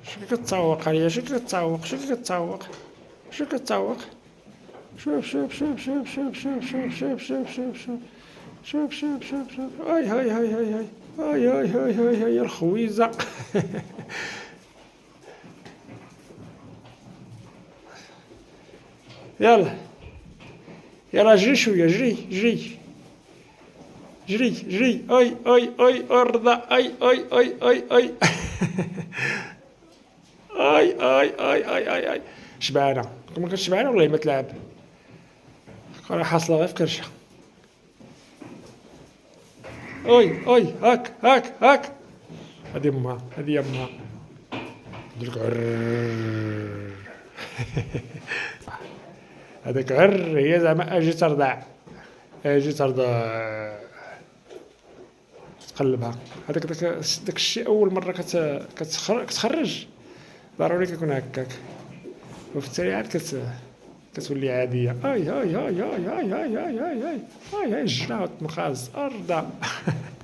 شكي كتسوق عليا، شكي كتسوق، شكي كتسوق، شكي كتسوق. شوف شوف شوف شوف شوف شوف شوف شوف شوف شوف شوف شوف شوف شوف شوف هاي هاي هاي هاي هاي هاي هاي هاي هاي هاي الخويزة. يلا يلا جري شوية، جري جري جري جري. اي اي اي ارضى، اي اي اي اي اي. اي اي اي اي اي اي. شبعانة، ما كنتش شبعانة والله ما تلعب. راه حاصلة غير في كرشها. اي اي هاك هاك هاك. هادي امها، هادي يمها. درك عر. هذاك عر هي زعما اجي ترضع، اجي ترضع تقلبها. هذاك داك الشيء اول مره كتخرج ضروري كيكون هكاك، وفي التالي عاد كتولي عاديه. اي هاي هاي هاي هاي هاي هاي هاي هاي هاي هاي الجناوط مخاز ارضى.